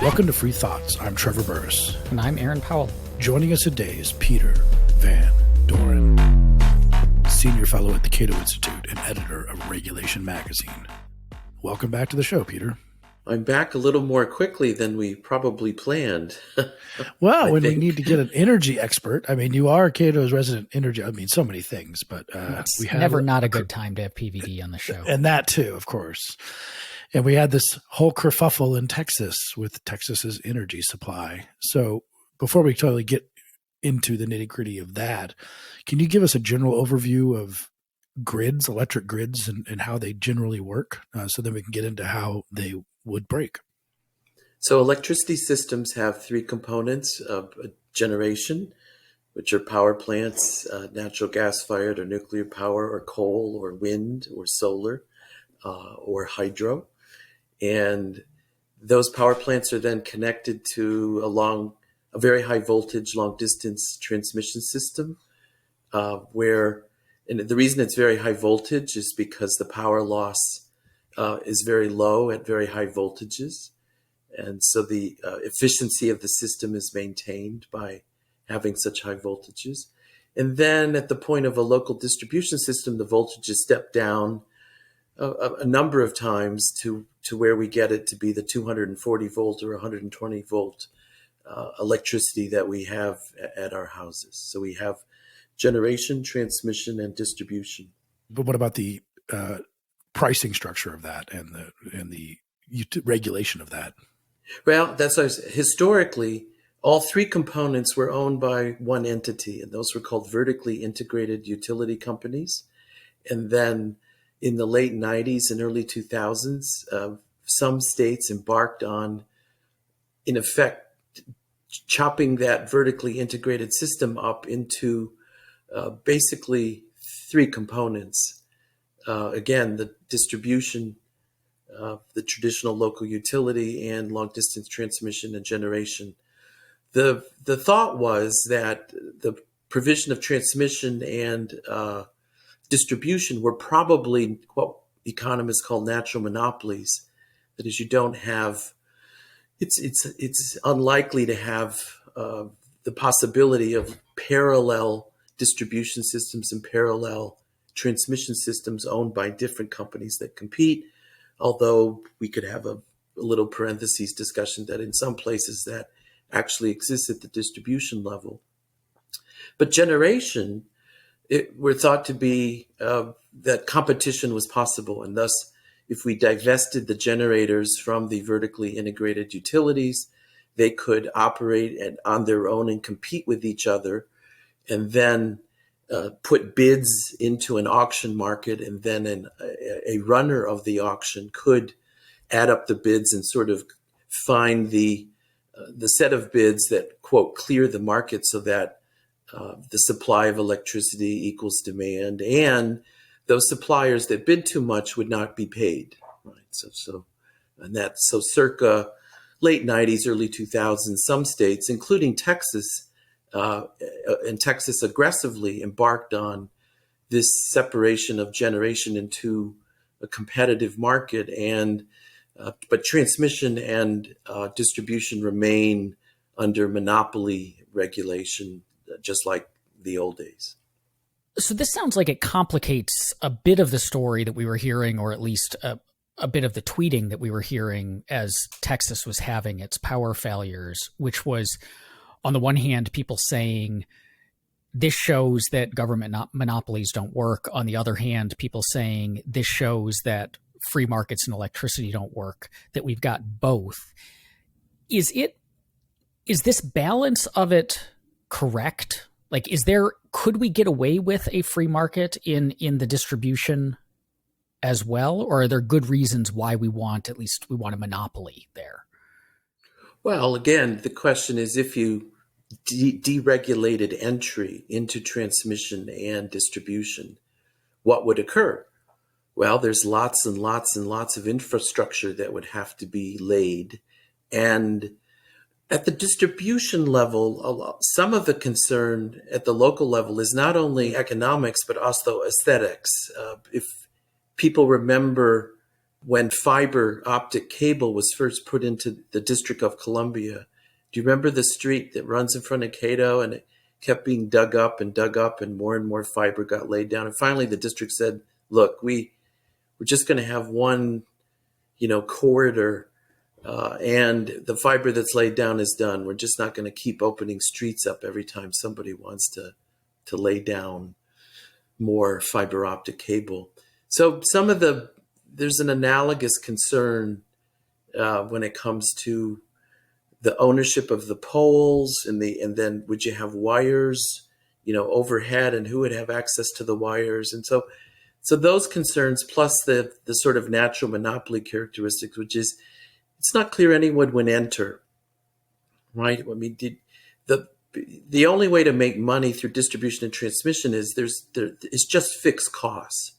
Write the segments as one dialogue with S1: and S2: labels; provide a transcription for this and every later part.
S1: Welcome to Free Thoughts. I'm Trevor Burrus.
S2: And I'm Aaron Powell.
S1: Joining us today is Peter Van Doren, Senior Fellow at the Cato Institute and editor of Regulation Magazine. Welcome back to the show, Peter.
S3: I'm back a little more quickly than we probably planned.
S1: Well, when we need to get an energy expert, I mean, you are Cato's resident energy, I mean, so many things, but
S2: it's
S1: we have
S2: never not a good time to have PVD on the show.
S1: And that too, of course. And we had this whole kerfuffle in Texas with Texas's energy supply. So before we totally get into the nitty-gritty of that, can you give us a general overview of grids, electric grids, and how they generally work, so then we can get into how they would break?
S3: So electricity systems have three components of generation, which are power plants, natural gas-fired or nuclear power or coal or wind or solar or hydro. And those power plants are then connected to a very high voltage, long distance transmission system and the reason it's very high voltage is because the power loss is very low at very high voltages. And so the efficiency of the system is maintained by having such high voltages. And then at the point of a local distribution system, the voltage is stepped down a number of times to where we get it to be the 240 volt or 120 volt electricity that we have at our houses. So we have generation, transmission, and distribution.
S1: But what about the pricing structure of that and the regulation of that?
S3: Well, historically, all three components were owned by one entity, and those were called vertically integrated utility companies. And then in the late 90s and early 2000s, some states embarked on, in effect, chopping that vertically integrated system up into basically three components. Again, the distribution, the traditional local utility, and long distance transmission and generation. The thought was that the provision of transmission and distribution were probably what economists call natural monopolies. That is, you don't have. It's unlikely to have the possibility of parallel distribution systems and parallel transmission systems owned by different companies that compete, although we could have a little parentheses discussion that in some places that actually exists at the distribution level. But generation, we're thought to be that competition was possible, and thus if we divested the generators from the vertically integrated utilities, they could operate on their own and compete with each other, and then put bids into an auction market, and then a runner of the auction could add up the bids and sort of find the set of bids that, quote, clear the market so that the supply of electricity equals demand, and those suppliers that bid too much would not be paid. Right. So circa late 90s, early 2000s, some states, including Texas, and Texas aggressively embarked on this separation of generation into a competitive market, but transmission and distribution remain under monopoly regulation, just like the old days.
S2: So this sounds like it complicates a bit of the story that we were hearing, or at least a bit of the tweeting that we were hearing as Texas was having its power failures, which was, on the one hand, people saying this shows that government monopolies don't work. On the other hand, people saying this shows that free markets and electricity don't work, that we've got both. Is this balance of it correct? Like, could we get away with a free market in the distribution as well? Or are there good reasons why we want a monopoly there?
S3: Well, again, the question is, if you deregulated entry into transmission and distribution, what would occur? Well, there's lots and lots and lots of infrastructure that would have to be laid. And at the distribution level, some of the concern at the local level is not only economics, but also aesthetics. If people remember when fiber optic cable was first put into the District of Columbia. Do you remember the street that runs in front of Cato, and it kept being dug up and more fiber got laid down. And finally the district said, look, we're just going to have one, corridor, and the fiber that's laid down is done. We're just not going to keep opening streets up every time somebody wants to lay down more fiber optic cable. So there's an analogous concern when it comes to the ownership of the poles, and then would you have wires, overhead, and who would have access to the wires? And so those concerns, plus the sort of natural monopoly characteristics, which is, it's not clear anyone would enter, right? I mean, the only way to make money through distribution and transmission is it's just fixed costs.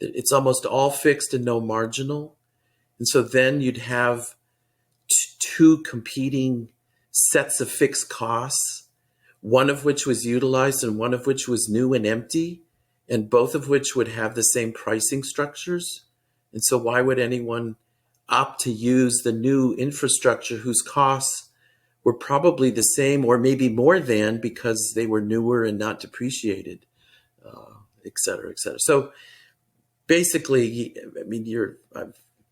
S3: It's almost all fixed and no marginal. And so then you'd have two competing sets of fixed costs, one of which was utilized and one of which was new and empty, and both of which would have the same pricing structures. And so why would anyone opt to use the new infrastructure whose costs were probably the same or maybe more than, because they were newer and not depreciated, et cetera, et cetera. So basically, I mean,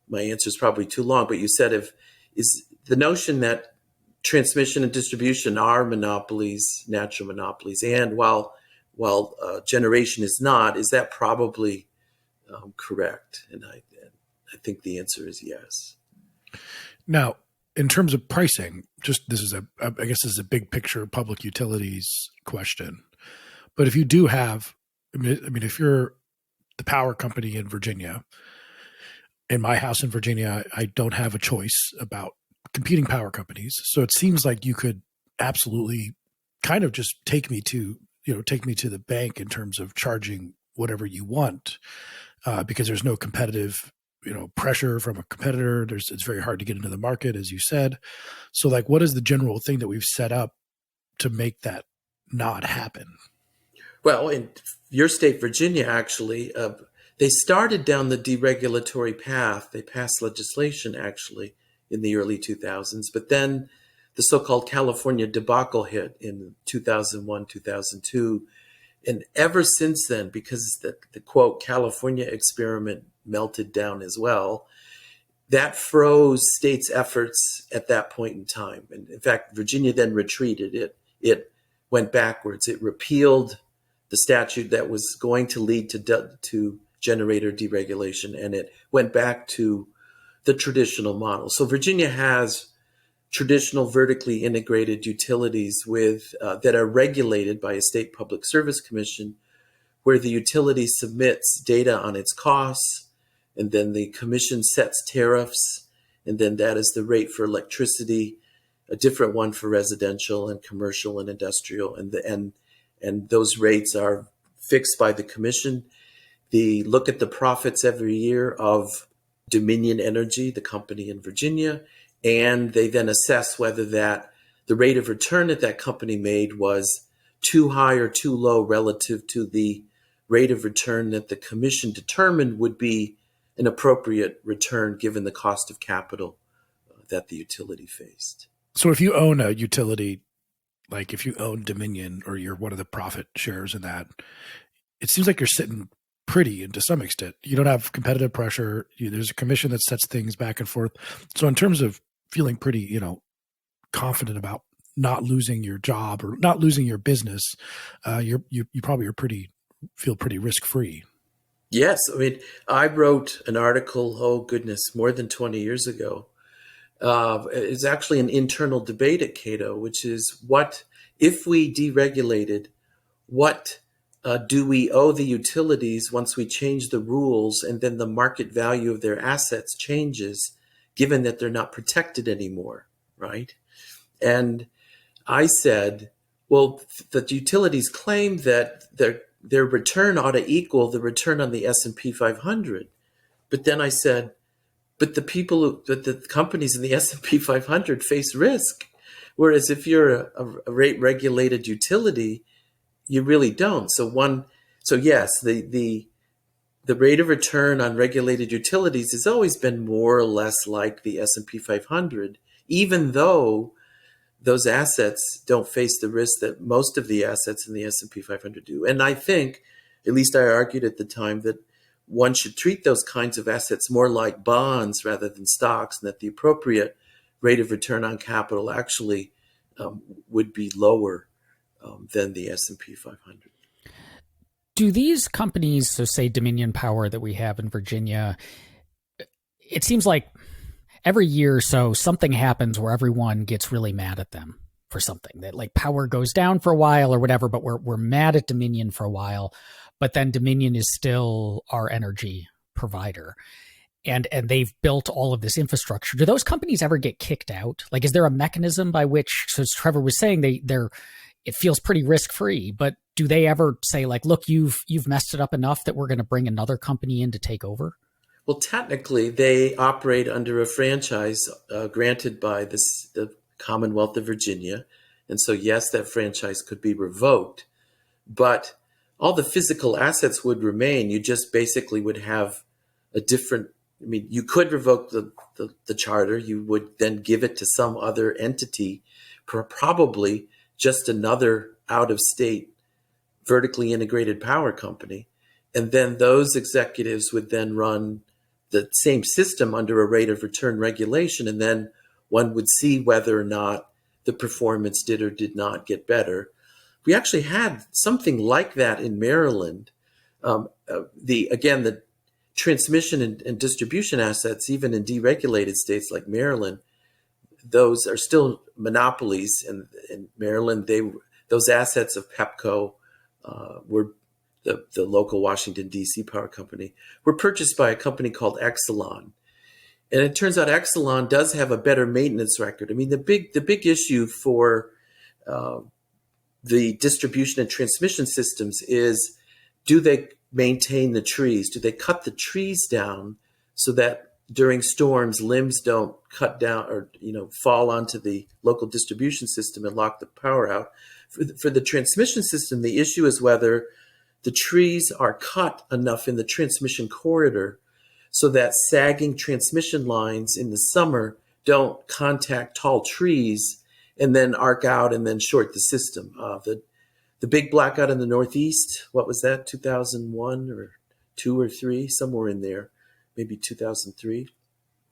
S3: my answer is probably too long, but you said is the notion that transmission and distribution are monopolies, natural monopolies, and while generation is not, is that probably correct? And I think the answer is yes.
S1: Now, in terms of pricing, I guess this is a big picture public utilities question. But if you do have, I mean, if you're the power company in Virginia, in my house in Virginia, I don't have a choice about competing power companies. So it seems like you could absolutely kind of just take me to the bank in terms of charging whatever you want, because there's no competitive, pressure from a competitor. It's very hard to get into the market, as you said. So like, what is the general thing that we've set up to make that not happen?
S3: Well, in your state, Virginia, actually, they started down the deregulatory path. They passed legislation actually in the early 2000s, but then the so-called California debacle hit in 2001, 2002. And ever since then, because the quote, California experiment melted down as well, that froze states' efforts at that point in time. And in fact, Virginia then retreated. It went backwards. It repealed the statute that was going to lead to generator deregulation, and it went back to the traditional model. So Virginia has traditional vertically integrated utilities that are regulated by a state public service commission, where the utility submits data on its costs, and then the commission sets tariffs, and then that is the rate for electricity, a different one for residential and commercial and industrial, and those rates are fixed by the commission. They look at the profits every year of Dominion Energy, the company in Virginia, and they then assess whether the rate of return that that company made was too high or too low relative to the rate of return that the commission determined would be an appropriate return given the cost of capital that the utility faced.
S1: So if you own a utility, like if you own Dominion or you're one of the profit shares in that, it seems like you're sitting pretty, and to some extent, you don't have competitive pressure. There's a commission that sets things back and forth. So in terms of feeling pretty, confident about not losing your job or not losing your business, you probably feel pretty risk-free.
S3: Yes. I mean, I wrote an article, more than 20 years ago. It's actually an internal debate at Cato, which is, what if we deregulated, what do we owe the utilities once we change the rules and then the market value of their assets changes, given that they're not protected anymore, right? And I said, well, the utilities claim that their return ought to equal the return on the S&P 500. But then I said, but the companies in the S&P 500 face risk. Whereas if you're a rate regulated utility, you really don't. So yes, the the rate of return on regulated utilities has always been more or less like the S&P 500, even though those assets don't face the risk that most of the assets in the S&P 500 do. And I think, at least I argued at the time, that one should treat those kinds of assets more like bonds rather than stocks, and that the appropriate rate of return on capital actually would be lower than the S&P 500.
S2: Do these companies, so say Dominion Power that we have in Virginia, it seems like every year or so something happens where everyone gets really mad at them for something, that like power goes down for a while or whatever, but we're mad at Dominion for a while, but then Dominion is still our energy provider. And they've built all of this infrastructure. Do those companies ever get kicked out? Like, is there a mechanism by which, so as Trevor was saying, it feels pretty risk-free, but do they ever say like, look, you've messed it up enough that we're going to bring another company in to take over?
S3: Well, technically, they operate under a franchise granted by the Commonwealth of Virginia. And so, yes, that franchise could be revoked, but all the physical assets would remain. You just basically would have a different, I mean, you could revoke the charter. You would then give it to some other entity, probably just another out-of-state vertically integrated power company. And then those executives would then run the same system under a rate of return regulation. And then one would see whether or not the performance did or did not get better. We actually had something like that in Maryland. The transmission and distribution assets, even in deregulated states like Maryland, those are still monopolies. In Maryland, those assets of Pepco were the local Washington, D.C. power company, were purchased by a company called Exelon. And it turns out Exelon does have a better maintenance record. I mean, the big issue for the distribution and transmission systems is, do they maintain the trees? Do they cut the trees down so that during storms, limbs don't cut down or fall onto the local distribution system and lock the power out? For the transmission system, the issue is whether the trees are cut enough in the transmission corridor so that sagging transmission lines in the summer don't contact tall trees and then arc out and then short the system. The big blackout in the Northeast, what was that, 2001 or 2 or 3, somewhere in there, maybe 2003.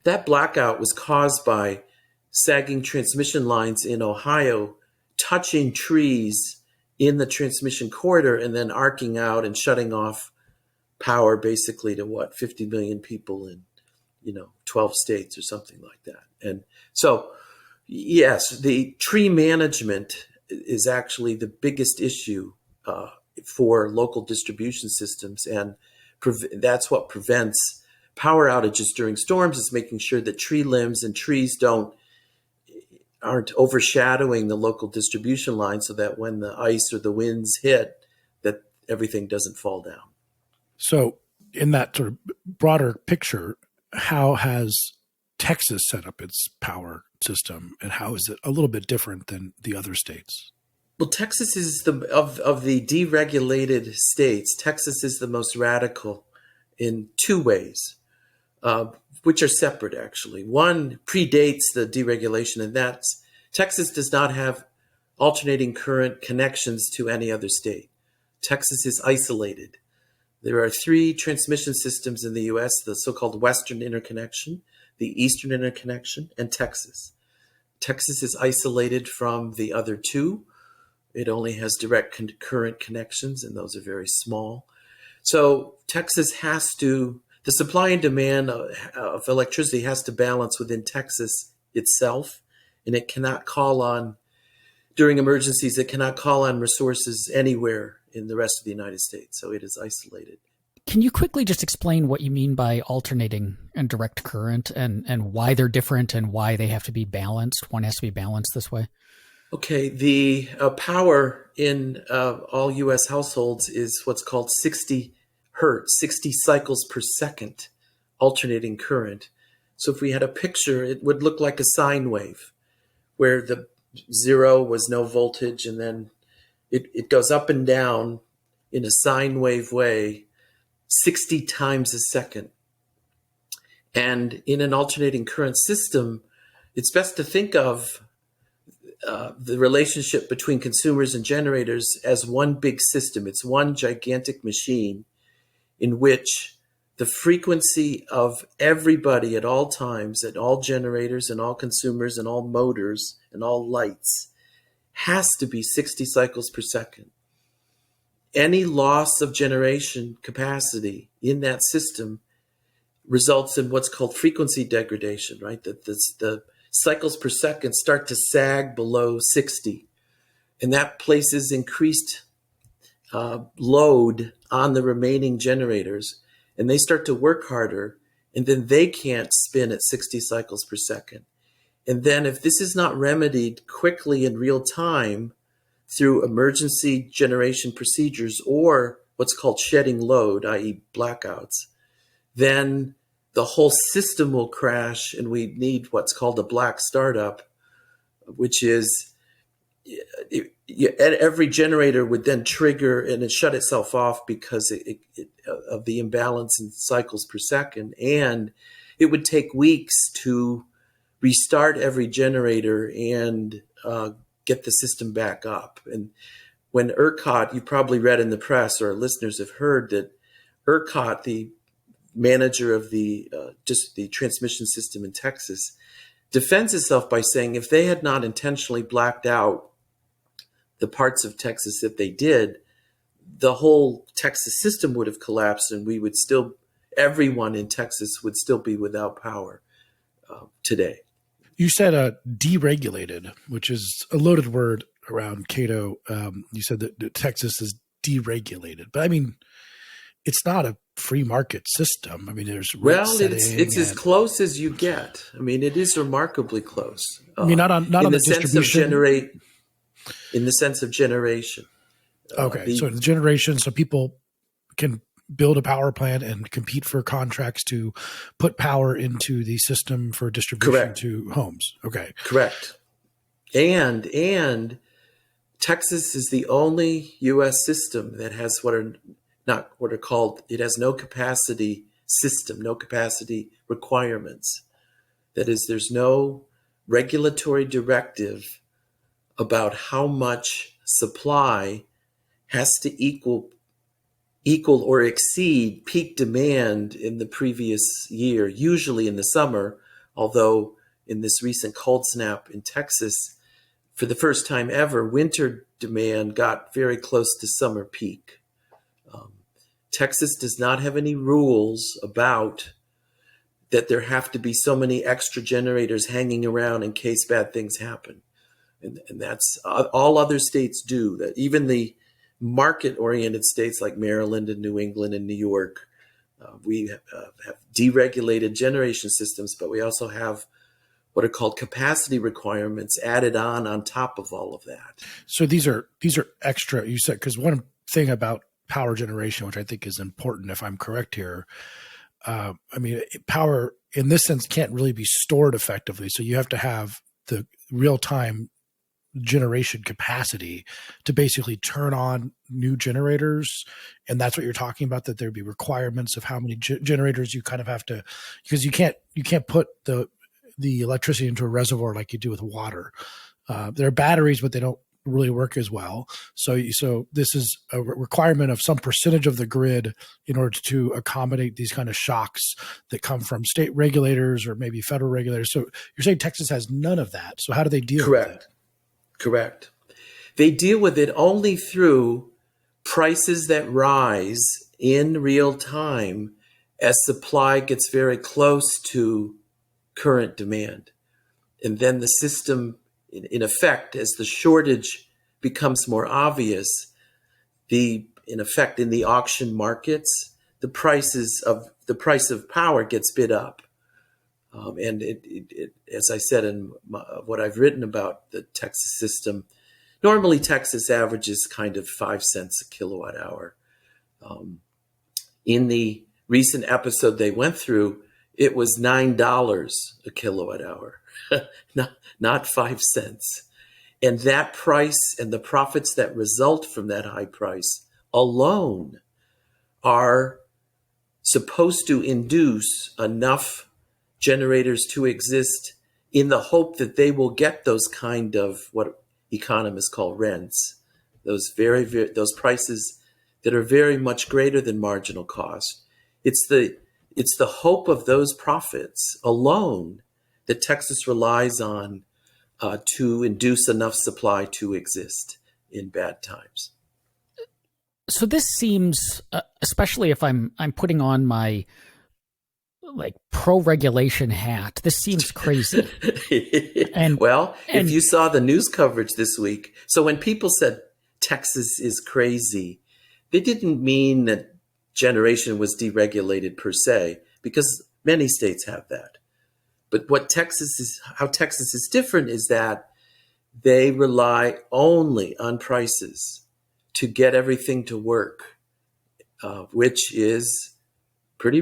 S3: That blackout was caused by sagging transmission lines in Ohio touching trees in the transmission corridor and then arcing out and shutting off power basically to 50 million people in 12 states or something like that. And so, yes, the tree management is actually the biggest issue for local distribution systems, and that's what prevents power outages during storms, is making sure that tree limbs and trees aren't overshadowing the local distribution line, so that when the ice or the winds hit, that everything doesn't fall down.
S1: So in that sort of broader picture, how has Texas set up its power system, and how is it a little bit different than the other states?
S3: Well, Texas is of the deregulated states, Texas is the most radical in two ways, which are separate, actually. One predates the deregulation, and that's Texas does not have alternating current connections to any other state. Texas is isolated. There are 3 transmission systems in the U.S., the so-called Western Interconnection, the Eastern Interconnection, and Texas. Texas is isolated from the other 2. It only has direct current connections, and those are very small. So Texas the supply and demand of electricity has to balance within Texas itself, and it cannot call on, during emergencies, it cannot call on resources anywhere in the rest of the United States. So it is isolated.
S2: Can you quickly just explain what you mean by alternating and direct current, and why they're different and why they have to be balanced? One has to be balanced this way.
S3: Okay, the power in all U.S. households is what's called 60 hertz, 60 cycles per second alternating current. So if we had a picture, it would look like a sine wave, where the 0 was no voltage, and then it goes up and down in a sine wave way 60 times a second. And in an alternating current system, it's best to think of the relationship between consumers and generators as one big system. It's one gigantic machine in which the frequency of everybody at all times, at all generators and all consumers and all motors and all lights has to be 60 cycles per second. Any loss of generation capacity in that system results in what's called frequency degradation, right? That the cycles per second start to sag below 60. And that places increased load on the remaining generators. And they start to work harder. And then they can't spin at 60 cycles per second. And then if this is not remedied quickly in real time through emergency generation procedures or what's called shedding load, i.e. blackouts, then the whole system will crash and we need what's called a black startup, which is every generator would then trigger and it shut itself off because of the imbalance in cycles per second. And it would take weeks to restart every generator and get the system back up. And when ERCOT, you probably read in the press or listeners have heard that ERCOT, the manager of the transmission system in Texas, defends itself by saying if they had not intentionally blacked out the parts of Texas that they did, the whole Texas system would have collapsed and everyone in Texas would still be without power today.
S1: You said deregulated, which is a loaded word around Cato. You said that Texas is deregulated, but I mean, it's not a free market system. I mean, there's
S3: it's as close as you get. I mean, it is remarkably close.
S1: I mean, not on the distribution.
S3: In the sense of generation.
S1: Okay, so the generation, so people can build a power plant and compete for contracts to put power into the system for distribution to homes. Okay,
S3: correct. And Texas is the only U.S. system that has it has no capacity system, no capacity requirements. That is, there's no regulatory directive about how much supply has to equal or exceed peak demand in the previous year, usually in the summer, although in this recent cold snap in Texas, for the first time ever, winter demand got very close to summer peak. Texas does not have any rules about that there have to be so many extra generators hanging around in case bad things happen. And that's all other states do. That even the market-oriented states like Maryland and New England and New York, we have deregulated generation systems, but we also have what are called capacity requirements added on top of all of that.
S1: So these are extra. You said, because one thing about power generation, which I think is important, if I'm correct here, I mean, power in this sense can't really be stored effectively. So you have to have the real-time generation capacity to basically turn on new generators. And that's what you're talking about, that there'd be requirements of how many generators you kind of have to, because you can't put the electricity into a reservoir like you do with water. There are batteries, but they don't really work as well. So this is a requirement of some percentage of the grid in order to accommodate these kind of shocks that come from state regulators or maybe federal regulators. So you're saying Texas has none of that. So how do they deal with it?
S3: Correct. They deal with it only through prices that rise in real time as supply gets very close to current demand. And then the system, in effect, as the shortage becomes more obvious, in the auction markets, the price of power gets bid up. And it, as I said in what I've written about the Texas system, normally Texas averages kind of 5 cents a kilowatt hour. In the recent episode they went through, it was $9 a kilowatt hour, not 5 cents. And that price and the profits that result from that high price alone are supposed to induce enough generators to exist in the hope that they will get those kind of what economists call rents, those those prices that are very much greater than marginal cost. It's the hope of those profits alone that Texas relies on to induce enough supply to exist in bad times.
S2: So this seems, especially if I'm putting on my like pro-regulation hat, this seems crazy.
S3: If you saw the news coverage this week, so when people said Texas is crazy, they didn't mean that generation was deregulated per se, because many states have that. But how Texas is different is that they rely only on prices to get everything to work, which is pretty.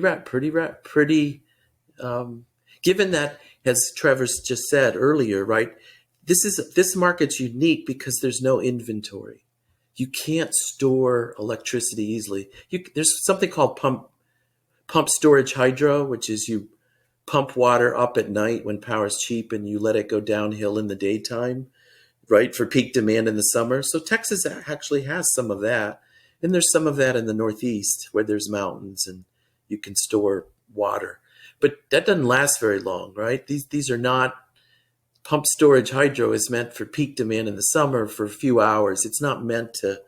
S3: Given that, as Trevor's just said earlier, right? This market's unique because there's no inventory. You can't store electricity easily. There's something called pump storage hydro, which is you pump water up at night when power's cheap and you let it go downhill in the daytime, right, for peak demand in the summer. So Texas actually has some of that. And there's some of that in the Northeast where there's mountains and you can store water. But that doesn't last very long, right? These are not, pump storage hydro is meant for peak demand in the summer for a few hours. It's not meant to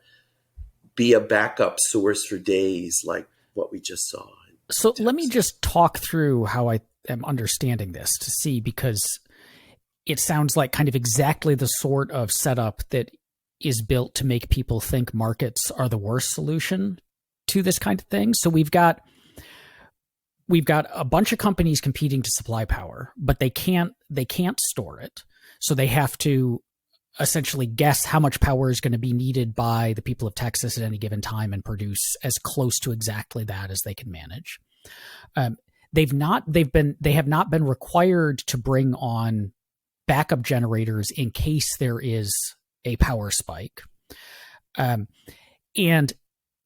S3: be a backup source for days like what we just saw.
S2: So let me just talk through how I am understanding this to see, because it sounds like kind of exactly the sort of setup that is built to make people think markets are the worst solution to this kind of thing. So we've got a bunch of companies competing to supply power, but they can't store it. So they have to essentially guess how much power is going to be needed by the people of Texas at any given time and produce as close to exactly that as they can manage. They have not been required to bring on backup generators in case there is a power spike. And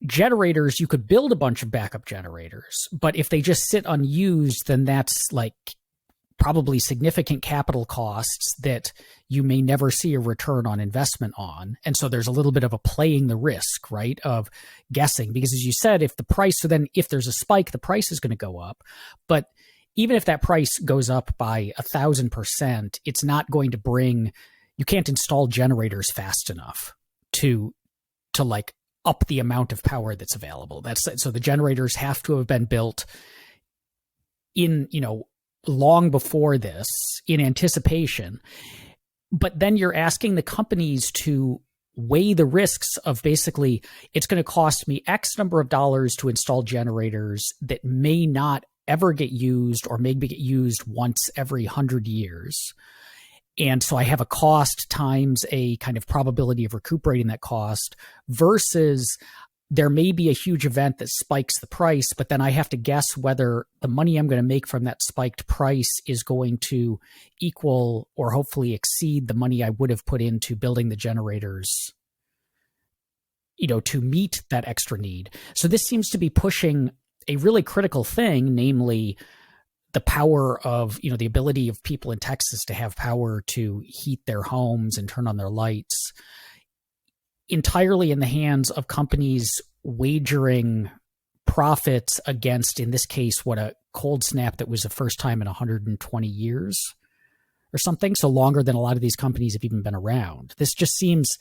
S2: generators, you could build a bunch of backup generators, but if they just sit unused, then that's like probably significant capital costs that you may never see a return on investment on. And so there's a little bit of a playing the risk, right, of guessing, because as you said, if there's a spike, the price is going to go up. But even if that price goes up by 1,000%, it's not going to you can't install generators fast enough to like up the amount of power that's available. So the generators have to have been built in, long before this, in anticipation. But then you're asking the companies to weigh the risks of basically, it's going to cost me X number of dollars to install generators that may not ever get used or maybe get used once every 100 years. And so I have a cost times a kind of probability of recuperating that cost, versus there may be a huge event that spikes the price, but then I have to guess whether the money I'm going to make from that spiked price is going to equal or hopefully exceed the money I would have put into building the generators, to meet that extra need. So this seems to be pushing a really critical thing, namely the power of, the ability of people in Texas to have power to heat their homes and turn on their lights, entirely in the hands of companies wagering profits against, in this case, what a cold snap that was the first time in 120 years or something. So longer than a lot of these companies have even been around. This just seems,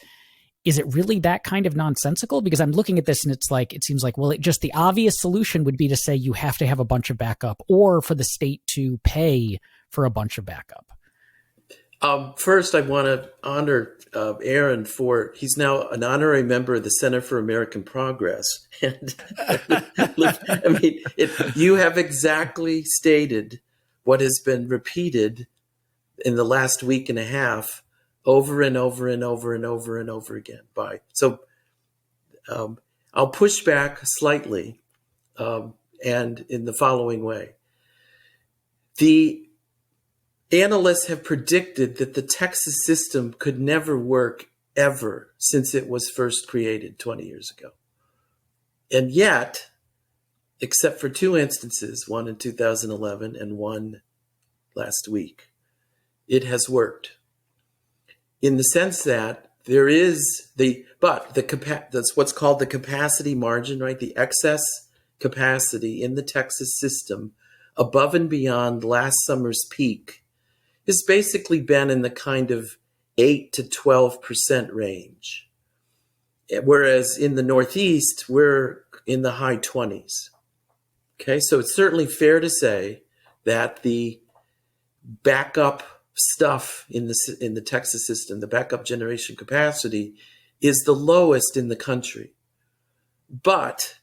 S2: is it really that kind of nonsensical? Because I'm looking at this and it seems like, well, the obvious solution would be to say you have to have a bunch of backup, or for the state to pay for a bunch of backup.
S3: First, I want to honor Aaron he's now an honorary member of the Center for American Progress. And you have exactly stated what has been repeated in the last week and a half over and over and over and over and over again. I'll push back slightly, and in the following way. The analysts have predicted that the Texas system could never work ever since it was first created 20 years ago. And yet, except for two instances, one in 2011 and one last week. It has worked in the sense that there is that's what's called the capacity margin, right? The excess capacity in the Texas system above and beyond last summer's peak has basically been in the kind of 8 to 12% range. Whereas in the Northeast, we're in the high 20s. Okay, so it's certainly fair to say that the backup stuff in the Texas system, the backup generation capacity, is the lowest in the country. But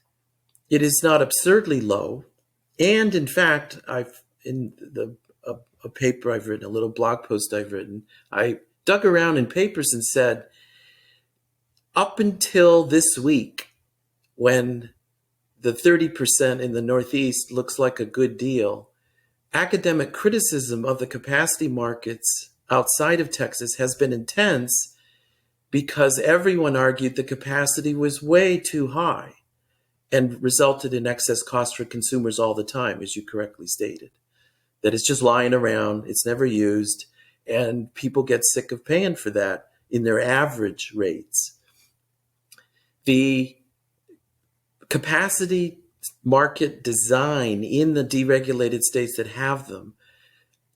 S3: it is not absurdly low. And in fact, a paper I've written, a little blog post I've written, I dug around in papers and said, up until this week, when the 30% in the Northeast looks like a good deal, academic criticism of the capacity markets outside of Texas has been intense because everyone argued the capacity was way too high and resulted in excess costs for consumers all the time, as you correctly stated. That it's just lying around, it's never used, and people get sick of paying for that in their average rates. The capacity market design in the deregulated states that have them,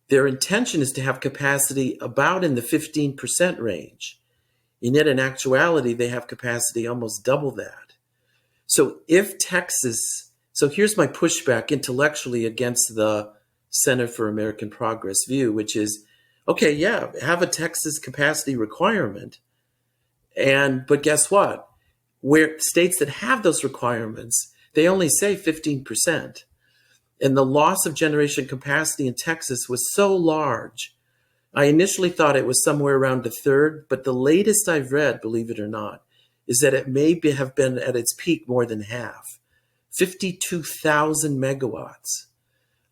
S3: their intention is to have capacity about in the 15% range. And yet in actuality, they have capacity almost double that. So here's my pushback intellectually against the Center for American Progress view, which is, okay, yeah, have a Texas capacity requirement. But guess what? Where states that have those requirements, they only say 15%. And the loss of generation capacity in Texas was so large. I initially thought it was somewhere around a third, but the latest I've read, believe it or not, is that it may have been at its peak more than half. 52,000 megawatts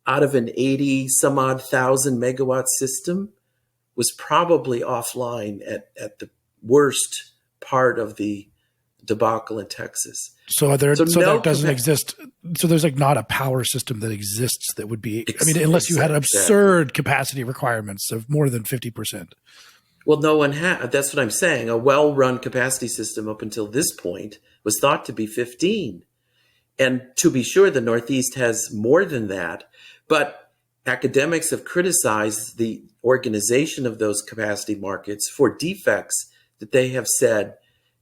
S3: out of an 80 some odd thousand megawatt system was probably offline at the worst part of the debacle in Texas.
S1: So that doesn't exist. So there's like not a power system that exists that would be, unless you had absurd capacity requirements of more than 50%.
S3: Well, no one had. That's what I'm saying. A well-run capacity system up until this point was thought to be 15. And to be sure, the Northeast has more than that. But academics have criticized the organization of those capacity markets for defects that they have said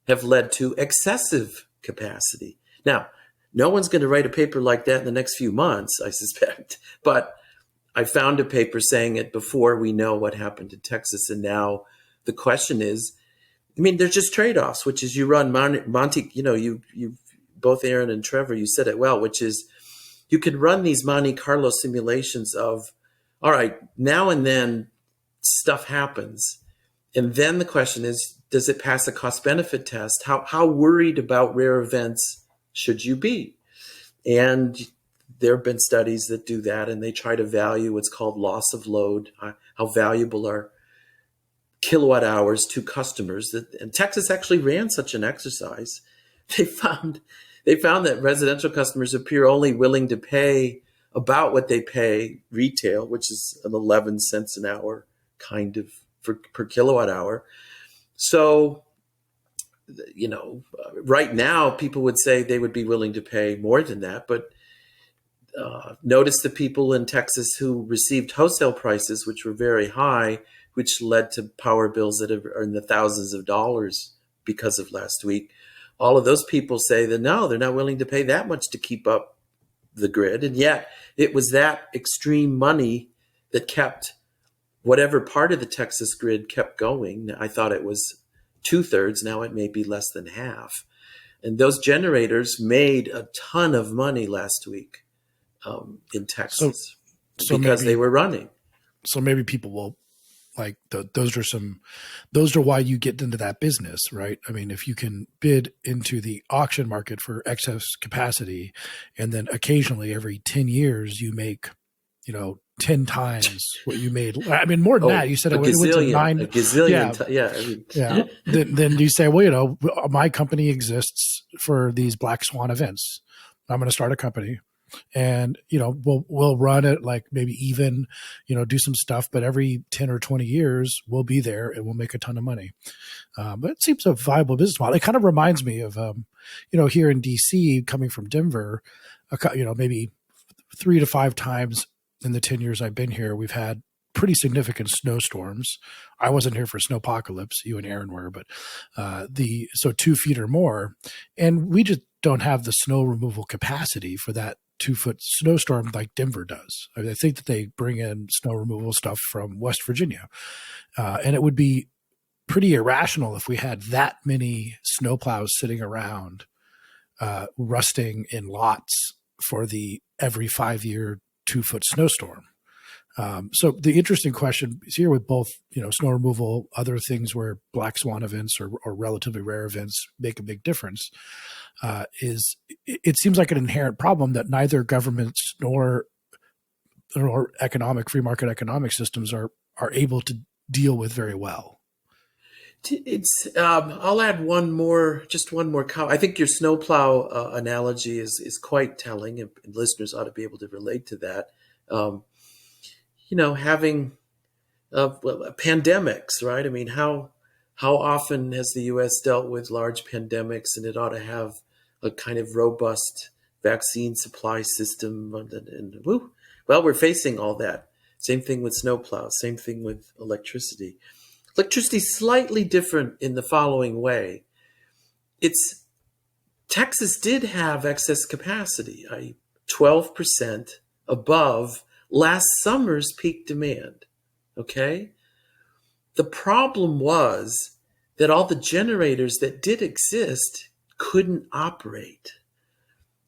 S3: have led to excessive capacity. Now, no one's going to write a paper like that in the next few months, I suspect. But I found a paper saying it before we know what happened in Texas. And now the question is, there's just trade-offs, which is you run Monte, you both Aaron and Trevor, you said it well, which is you can run these Monte Carlo simulations of, all right, now and then stuff happens. And then the question is, does it pass a cost-benefit test? How worried about rare events should you be? And there have been studies that do that, and they try to value what's called loss of load. How valuable are kilowatt hours to customers? And Texas actually ran such an exercise. They found that residential customers appear only willing to pay about what they pay retail, which is an 11 cents an hour kind of per kilowatt hour. So, right now people would say they would be willing to pay more than that, but notice the people in Texas who received wholesale prices, which were very high, which led to power bills that are in the thousands of dollars because of last week. All of those people say that no, they're not willing to pay that much to keep up the grid. And yet it was that extreme money that kept whatever part of the Texas grid kept going. I thought it was 2/3. Now it may be less than half. And those generators made a ton of money last week in Texas because they were running.
S1: So maybe people will those are why you get into that business, right? If you can bid into the auction market for excess capacity, and then occasionally every 10 years you make, 10 times what you made. More than that. You said it went to 9.
S3: A gazillion.
S1: Yeah. Then you say, well, my company exists for these black swan events. I'm going to start a company. and we'll run it like maybe even do some stuff, but every 10 or 20 years we'll be there and we'll make a ton of money. But it seems a viable business model. It kind of reminds me of here in DC, coming from Denver, maybe 3 to 5 times in the 10 years I've been here, we've had pretty significant snowstorms. I wasn't here for snowpocalypse, you and Aaron were, but so 2 feet or more, and we just don't have the snow removal capacity for that 2-foot snowstorm like Denver does. I think that they bring in snow removal stuff from West Virginia, and it would be pretty irrational if we had that many snowplows sitting around rusting in lots for the every 5-year 2-foot snowstorm. So the interesting question is here with both, snow removal, other things where black swan events or relatively rare events make a big difference, is it seems like an inherent problem that neither governments nor free market economic systems are able to deal with very well.
S3: It's I'll add one more comment. I think your snowplow analogy is quite telling, and listeners ought to be able to relate to that. Having pandemics, right? I mean, how often has the U.S. dealt with large pandemics, and it ought to have a kind of robust vaccine supply system. Well, we're facing all that. Same thing with snowplows. Same thing with electricity. Electricity is slightly different in the following way. Texas did have excess capacity, 12% above last summer's peak demand, okay? The problem was that all the generators that did exist couldn't operate,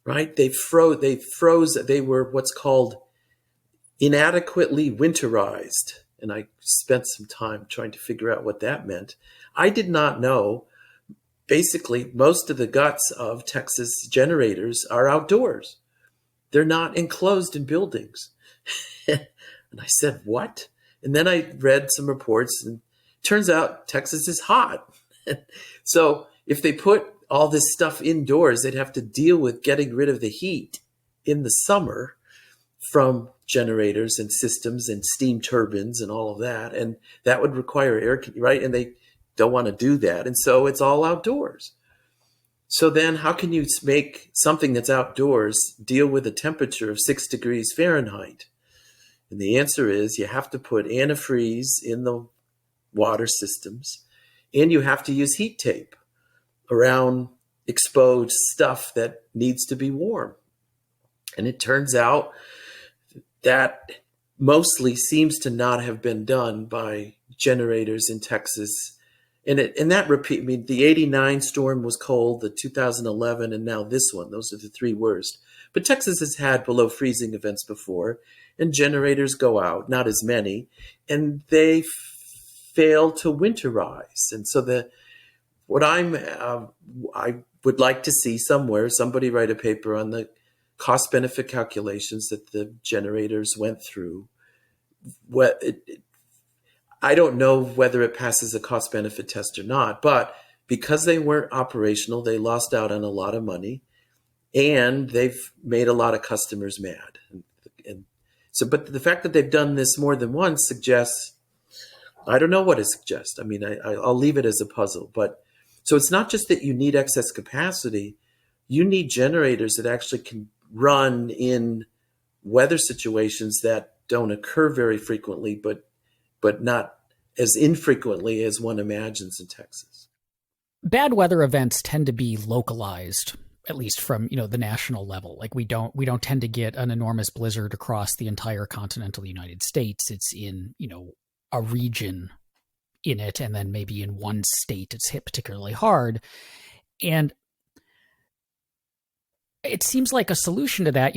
S3: right? They froze, they were what's called inadequately winterized. And I spent some time trying to figure out what that meant. I did not know. Basically, most of the guts of Texas generators are outdoors. They're not enclosed in buildings. And I said, what? And then I read some reports, and it turns out Texas is hot. So if they put all this stuff indoors, they'd have to deal with getting rid of the heat in the summer from generators and systems and steam turbines and all of that. And that would require air, right? And they don't want to do that. And so it's all outdoors. So then how can you make something that's outdoors deal with a temperature of 6 degrees Fahrenheit? And the answer is you have to put antifreeze in the water systems, and you have to use heat tape around exposed stuff that needs to be warm. And it turns out that mostly seems to not have been done by generators in Texas. And the 89 storm was cold, the 2011, and now this one. Those are the 3 worst. But Texas has had below freezing events before, and generators go out, not as many, and they fail to winterize. And so I would like to see somebody write a paper on the cost-benefit calculations that the generators went through. I don't know whether it passes a cost-benefit test or not, but because they weren't operational, they lost out on a lot of money, and they've made a lot of customers mad. But the fact that they've done this more than once suggests, I don't know what it suggests. I mean, I'll leave it as a puzzle. But so it's not just that you need excess capacity, you need generators that actually can run in weather situations that don't occur very frequently, but not as infrequently as one imagines in Texas.
S2: Bad weather events tend to be localized, at least from, the national level. Like we don't tend to get an enormous blizzard across the entire continental United States. It's in, a region in it, and then maybe in one state it's hit particularly hard. And it seems like a solution to that,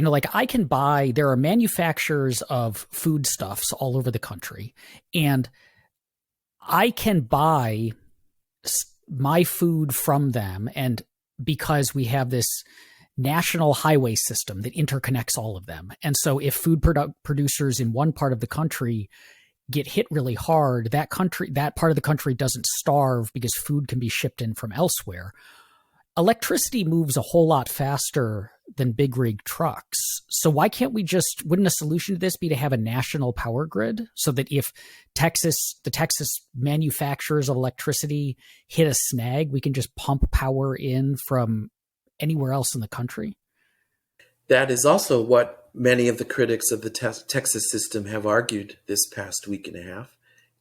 S2: there are manufacturers of foodstuffs all over the country, and I can buy my food from them. And because we have this national highway system that interconnects all of them. And so if food producers in one part of the country get hit really hard, that part of the country doesn't starve because food can be shipped in from elsewhere. electricity moves a whole lot faster than big rig trucks. So why can't we wouldn't a solution to this be to have a national power grid so that if the Texas manufacturers of electricity hit a snag, we can just pump power in from anywhere else in the country?
S3: That is also what many of the critics of the Texas system have argued this past week and a half.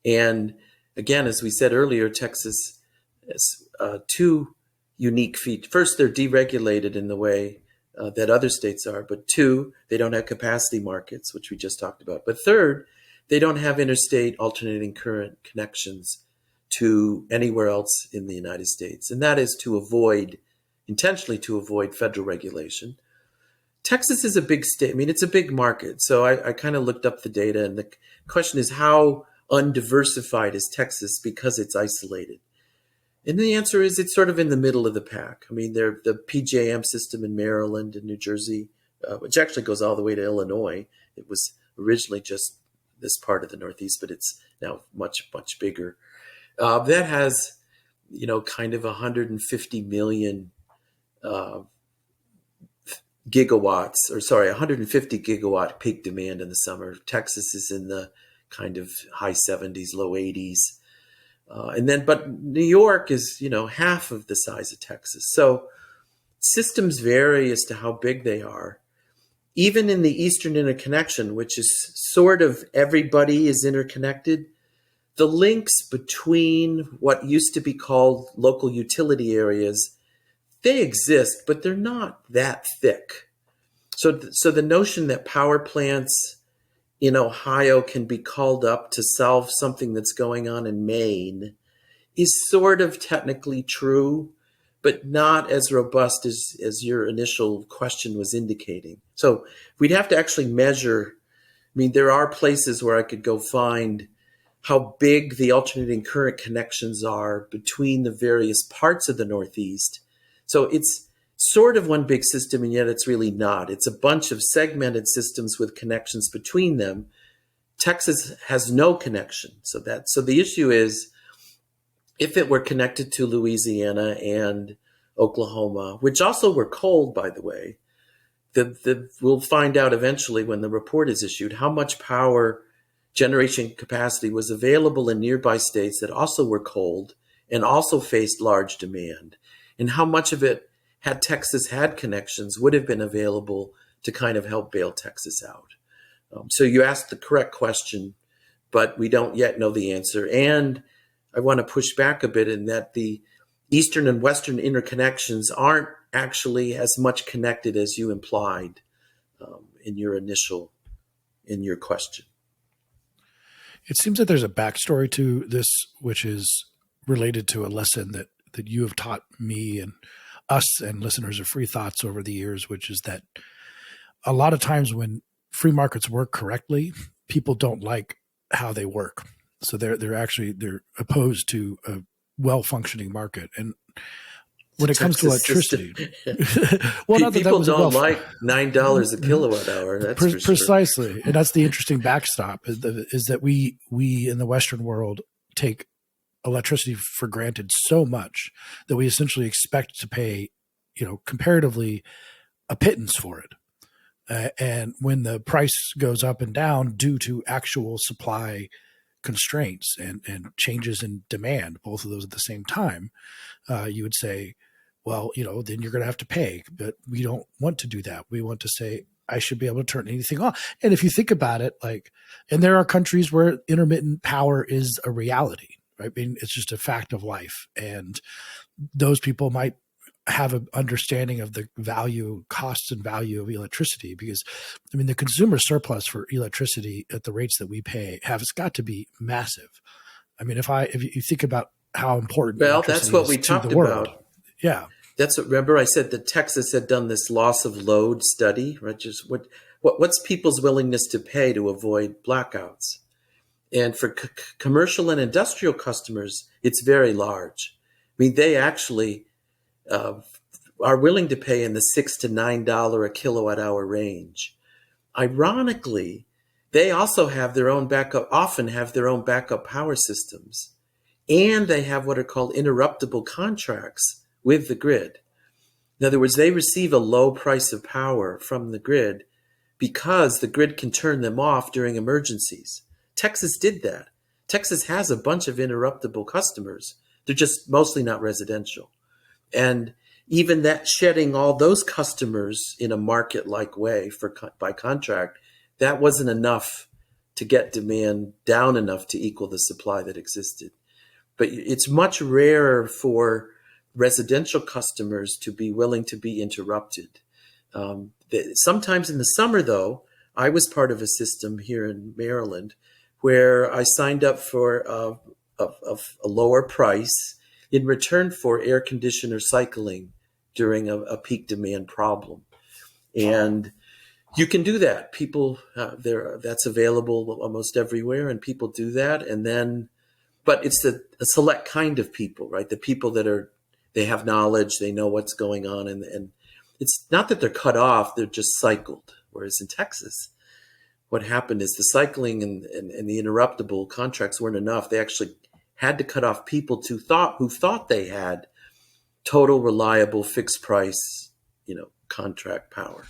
S3: And again, as we said earlier, Texas has two unique features. First, they're deregulated in the way that other states are. But two, they don't have capacity markets, which we just talked about. But third, they don't have interstate alternating current connections to anywhere else in the United States. And that is intentionally to avoid federal regulation. Texas is a big state. I mean, it's a big market. So I kind of looked up the data, and the question is, how undiversified is Texas because it's isolated? And the answer is it's sort of in the middle of the pack. I mean, the PJM system in Maryland and New Jersey, which actually goes all the way to Illinois. It was originally just this part of the Northeast, but it's now much, much bigger. That has, kind of 150 million 150 gigawatt peak demand in the summer. Texas is in the kind of high 70s, low 80s. But New York is, half of the size of Texas. So systems vary as to how big they are. Even in the Eastern Interconnection, which is sort of everybody is interconnected, the links between what used to be called local utility areas, they exist, but they're not that thick. So the notion that power plants in Ohio can be called up to solve something that's going on in Maine is sort of technically true, but not as robust as your initial question was indicating. So we'd have to actually measure. I mean, there are places where I could go find how big the alternating current connections are between the various parts of the Northeast. So it's sort of one big system, and yet it's really not. It's a bunch of segmented systems with connections between them. Texas has no connection. So the issue is, if it were connected to Louisiana and Oklahoma, which also were cold, by the way, we'll find out eventually when the report is issued how much power generation capacity was available in nearby states that also were cold and also faced large demand, and how much of it, had Texas had connections, would have been available to kind of help bail Texas out. So you asked the correct question, but we don't yet know the answer. And I want to push back a bit in that the Eastern and Western interconnections aren't actually as much connected as you implied in your question.
S1: It seems that there's a backstory to this, which is related to a lesson that you have taught me and us and listeners of Free Thoughts over the years, which is that a lot of times when free markets work correctly, people don't like how they work. So they're opposed to a well-functioning market. And when it comes to electricity,
S3: people don't like $9 a kilowatt hour. That's for sure.
S1: Precisely. And that's the interesting backstop is that we in the Western world take electricity for granted so much that we essentially expect to pay, comparatively a pittance for it. And when the price goes up and down due to actual supply constraints and changes in demand, both of those at the same time, you would say, well, then you're going to have to pay. But we don't want to do that. We want to say, I should be able to turn anything on. And if you think about it, and there are countries where intermittent power is a reality, right? I mean, it's just a fact of life. And those people might have an understanding of the costs and value of electricity, because the consumer surplus for electricity at the rates that we pay has got to be massive. I mean, if you think about how important,
S3: that's what we talked about.
S1: Yeah.
S3: Remember I said that Texas had done this loss of load study, right? Just what's people's willingness to pay to avoid blackouts? And for commercial and industrial customers, it's very large. I mean, they actually are willing to pay in the $6 to $9 a kilowatt hour range. Ironically, they also often have their own backup power systems, and they have what are called interruptible contracts with the grid. In other words, they receive a low price of power from the grid because the grid can turn them off during emergencies. Texas did that. Texas has a bunch of interruptible customers. They're just mostly not residential. And even that, shedding all those customers in a market-like way by contract, that wasn't enough to get demand down enough to equal the supply that existed. But it's much rarer for residential customers to be willing to be interrupted. Sometimes in the summer, though, I was part of a system here in Maryland where I signed up for a lower price in return for air conditioner cycling during a peak demand problem. And you can do that. People, that's available almost everywhere, and people do that. And then, but it's a select kind of people, right? The people that they have knowledge, they know what's going on, and it's not that they're cut off, they're just cycled. Whereas in Texas, what happened is the cycling and the interruptible contracts weren't enough. They actually had to cut off people who thought they had total reliable fixed price, contract power.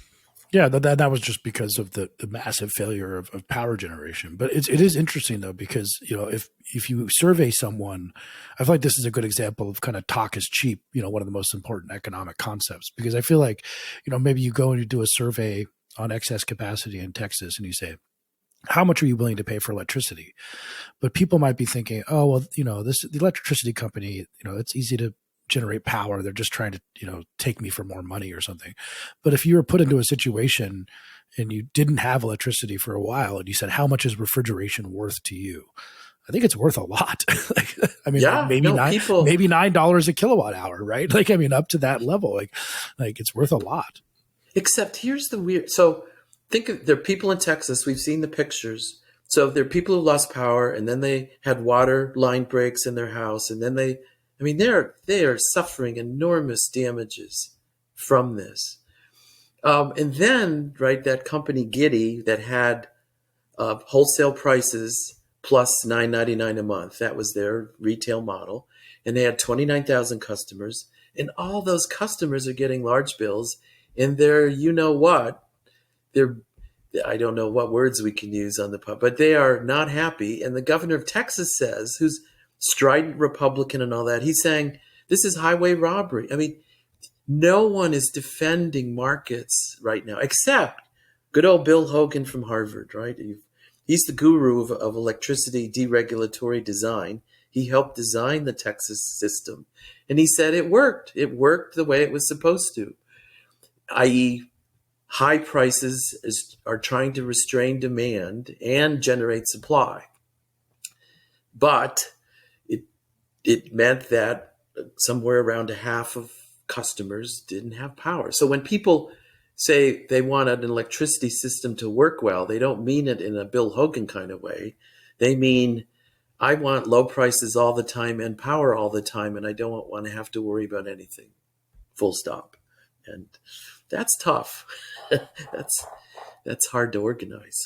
S1: Yeah, that was just because of the massive failure of power generation. But it is interesting though, because if you survey someone, I feel like this is a good example of kind of talk is cheap, one of the most important economic concepts. Because I feel like, maybe you go and you do a survey on excess capacity in Texas and you say, how much are you willing to pay for electricity? But people might be thinking, oh, well, the electricity company, it's easy to generate power. They're just trying to, take me for more money or something. But if you were put into a situation and you didn't have electricity for a while and you said, how much is refrigeration worth to you? I think it's worth a lot. maybe $9 a kilowatt hour, right? Up to that level, like it's worth a lot.
S3: Except here's the weird. So there are people in Texas. We've seen the pictures. So there are people who lost power, and then they had water line breaks in their house, and then they are suffering enormous damages from this. And then, right, that company Giddy that had wholesale prices plus $9.99 a month. That was their retail model, and they had 29,000 customers, and all those customers are getting large bills. And they're, I don't know what words we can use on the pub, but they are not happy. And the governor of Texas says, who's strident Republican and all that, he's saying, this is highway robbery. No one is defending markets right now, except good old Bill Hogan from Harvard, right? He's the guru of electricity deregulatory design. He helped design the Texas system. And he said it worked. It worked the way it was supposed to. I.e., high prices are trying to restrain demand and generate supply. But it meant that somewhere around a half of customers didn't have power. So when people say they want an electricity system to work well, they don't mean it in a Bill Hogan kind of way. They mean, I want low prices all the time and power all the time, and I don't want to have to worry about anything. Full stop. And that's tough. That's hard to organize.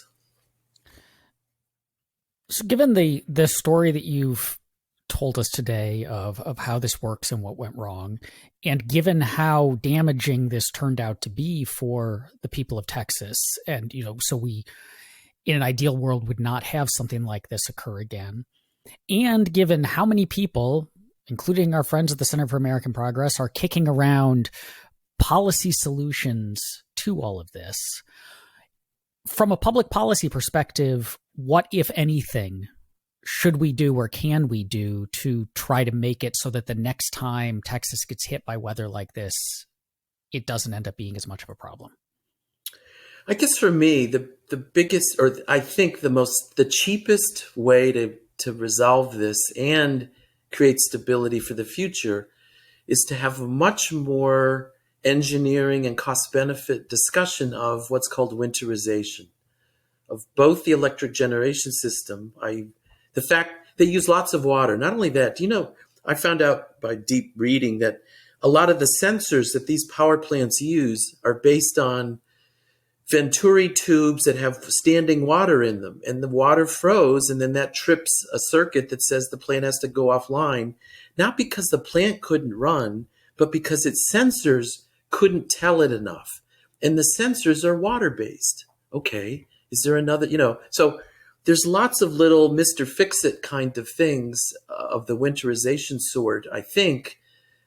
S2: So given the story that you've told us today of how this works and what went wrong, and given how damaging this turned out to be for the people of Texas, and so we in an ideal world would not have something like this occur again, and given how many people, including our friends at the Center for American Progress, are kicking around policy solutions to all of this. From a public policy perspective, what, if anything, should we do or can we do to try to make it so that the next time Texas gets hit by weather like this, it doesn't end up being as much of a problem?
S3: I guess for me, the biggest, or I think the cheapest way to resolve this and create stability for the future is to have a much more engineering and cost benefit discussion of what's called winterization of both the electric generation system. The fact they use lots of water. Not only that, I found out by deep reading that a lot of the sensors that these power plants use are based on Venturi tubes that have standing water in them, and the water froze, and then that trips a circuit that says the plant has to go offline, not because the plant couldn't run, but because its sensors couldn't tell it enough. And the sensors are water-based. Okay, is there another, so there's lots of little Mr. Fix-It kind of things of the winterization sort, I think,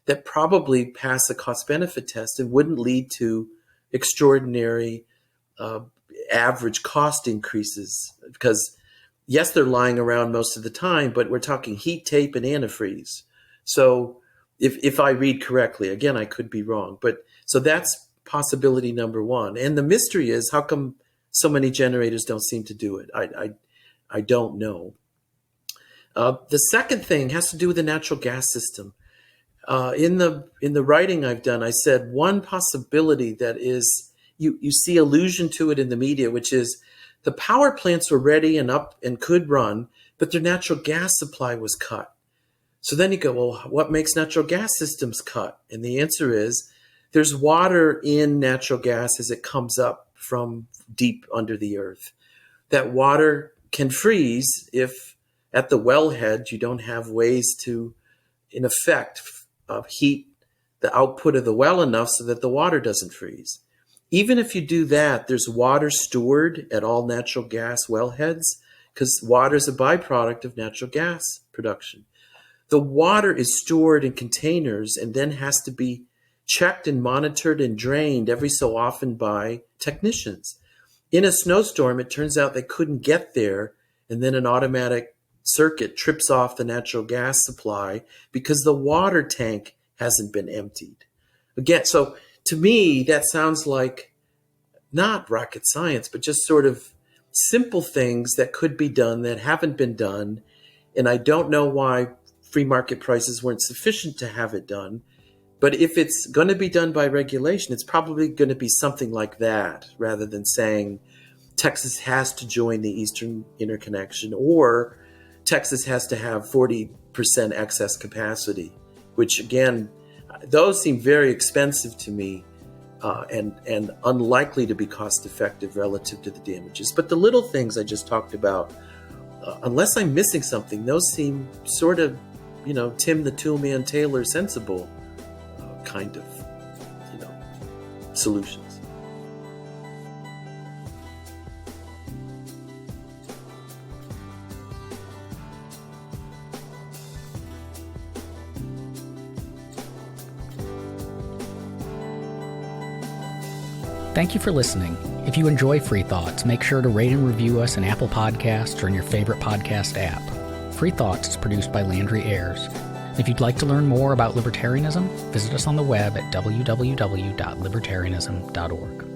S3: that probably pass a cost-benefit test and wouldn't lead to extraordinary average cost increases. Because, yes, they're lying around most of the time, but we're talking heat tape and antifreeze. So if I read correctly, again, I could be wrong. But so that's possibility number one. And the mystery is, how come so many generators don't seem to do it? I don't know. The second thing has to do with the natural gas system. In the writing I've done, I said one possibility that is, you see allusion to it in the media, which is the power plants were ready and up and could run, but their natural gas supply was cut. So then you go, well, what makes natural gas systems cut? And the answer is there's water in natural gas as it comes up from deep under the earth. That water can freeze if at the wellhead you don't have ways to, in effect, heat the output of the well enough so that the water doesn't freeze. Even if you do that, there's water stored at all natural gas wellheads because water is a byproduct of natural gas production. The water is stored in containers and then has to be checked and monitored and drained every so often by technicians. In a snowstorm, it turns out they couldn't get there, and then an automatic circuit trips off the natural gas supply because the water tank hasn't been emptied. Again, so to me, that sounds like not rocket science, but just sort of simple things that could be done that haven't been done. And I don't know why free market prices weren't sufficient to have it done. But if it's going to be done by regulation, it's probably going to be something like that, rather than saying Texas has to join the Eastern Interconnection or Texas has to have 40% excess capacity, which again, those seem very expensive to me and unlikely to be cost effective relative to the damages. But the little things I just talked about, unless I'm missing something, those seem sort of, Tim the Toolman Taylor sensible kind of, solutions.
S2: Thank you for listening. If you enjoy Free Thoughts, make sure to rate and review us in Apple Podcasts or in your favorite podcast app. Free Thoughts is produced by Landry Ayers. If you'd like to learn more about libertarianism, visit us on the web at www.libertarianism.org.